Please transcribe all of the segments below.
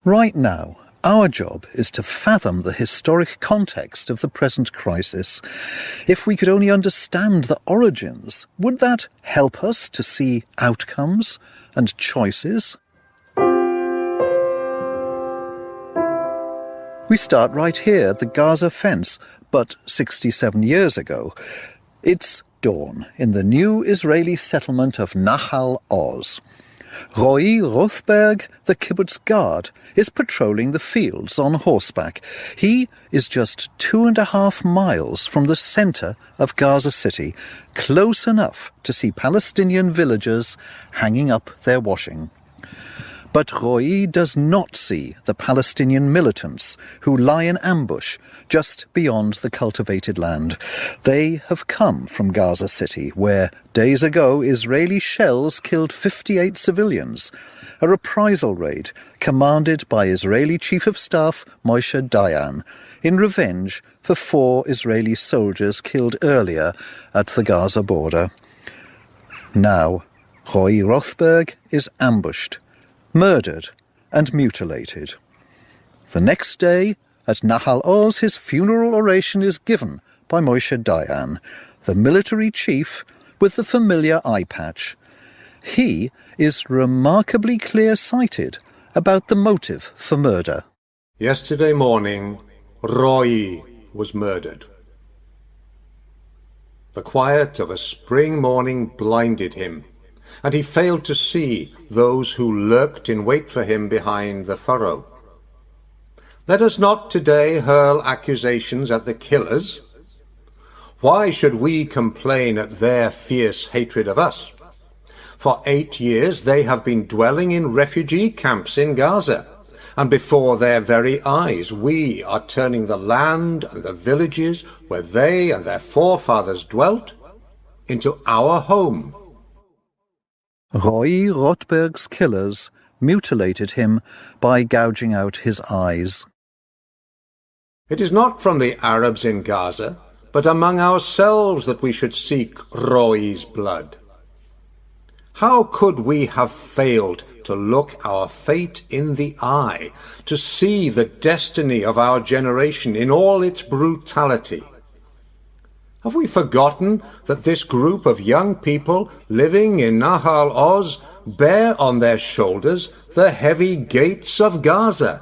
Right now, our job is to fathom the historic context of the present crisis. If we could only understand the origins, would that help us to see outcomes and choices? We start right here at the Gaza fence, but 67 years ago. It's dawn in the new Israeli settlement of Nahal Oz. Roi Rotberg, the kibbutz guard, is patrolling the fields on horseback. He is just 2.5 miles from the centre of Gaza City, close enough to see Palestinian villagers hanging up their washing. But Roi does not see the Palestinian militants who lie in ambush just beyond the cultivated land. They have come from Gaza City, where days ago Israeli shells killed 58 civilians, a reprisal raid commanded by Israeli Chief of Staff Moshe Dayan, in revenge for 4 Israeli soldiers killed earlier at the Gaza border. Now, Roi Rotberg is ambushed, murdered and mutilated. The next day, at Nahal Oz, his funeral oration is given by Moshe Dayan, the military chief with the familiar eye patch. He is remarkably clear-sighted about the motive for murder. Yesterday morning, Roi was murdered. The quiet of a spring morning blinded him, and he failed to see those who lurked in wait for him behind the furrow. Let us not today hurl accusations at the killers. Why should we complain at their fierce hatred of us? For 8 years they have been dwelling in refugee camps in Gaza, and before their very eyes we are turning the land and the villages where they and their forefathers dwelt into our home. Roi Rotberg's killers mutilated him by gouging out his eyes. It is not from the Arabs in Gaza, but among ourselves that we should seek Roi's blood. How could we have failed to look our fate in the eye, to see the destiny of our generation in all its brutality? Have we forgotten that this group of young people living in Nahal Oz bear on their shoulders the heavy gates of Gaza,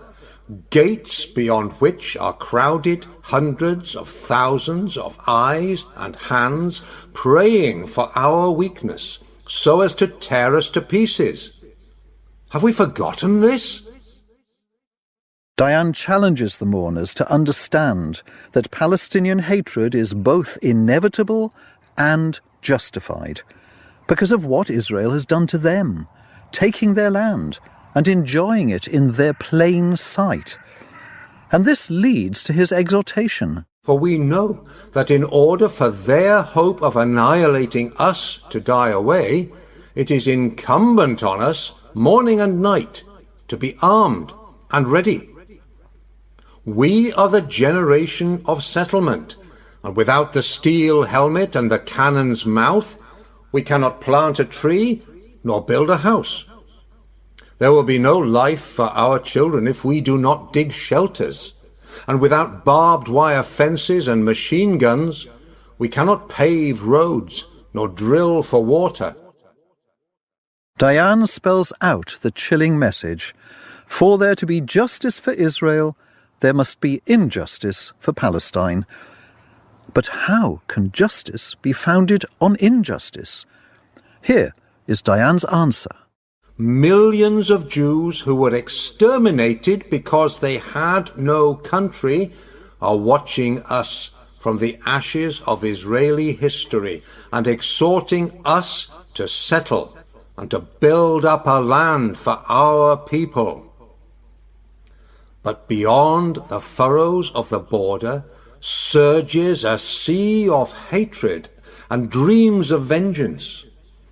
gates beyond which are crowded hundreds of thousands of eyes and hands praying for our weakness, so as to tear us to pieces? Have we forgotten this? Dayan challenges the mourners to understand that Palestinian hatred is both inevitable and justified because of what Israel has done to them, taking their land and enjoying it in their plain sight. And this leads to his exhortation. For we know that in order for their hope of annihilating us to die away, it is incumbent on us, morning and night, to be armed and ready. We are the generation of settlement, and without the steel helmet and the cannon's mouth, we cannot plant a tree nor build a house. There will be no life for our children if we do not dig shelters, and without barbed wire fences and machine guns, we cannot pave roads nor drill for water. Dayan spells out the chilling message. For there to be justice for Israel, there must be injustice for Palestine. But how can justice be founded on injustice? Here is Dayan's answer. Millions of Jews who were exterminated because they had no country are watching us from the ashes of Israeli history and exhorting us to settle and to build up a land for our people. But beyond the furrows of the border surges a sea of hatred and dreams of vengeance,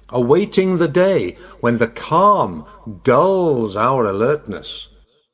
awaiting the day when the calm dulls our alertness.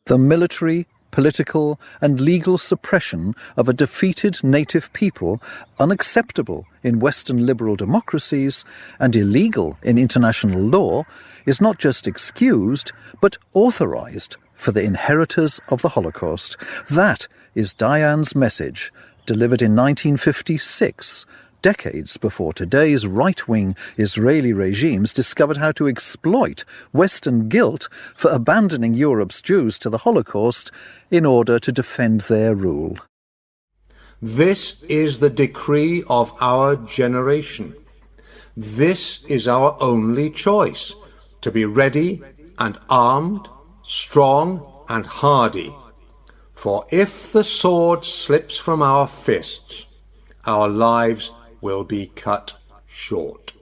The military, political and legal suppression of a defeated native people, unacceptable in Western liberal democracies and illegal in international law, is not just excused, but authorized for the inheritors of the Holocaust. That is Dayan's message, delivered in 1956, decades before today's right-wing Israeli regimes discovered how to exploit Western guilt for abandoning Europe's Jews to the Holocaust in order to defend their rule. This is the decree of our generation. This is our only choice, to be ready and armed, strong and hardy. For if the sword slips from our fists, our lives will be cut short.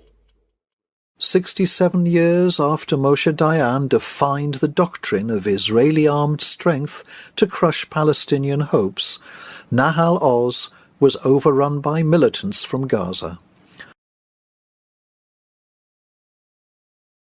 67 years after Moshe Dayan defined the doctrine of Israeli armed strength to crush Palestinian hopes, Nahal Oz was overrun by militants from Gaza.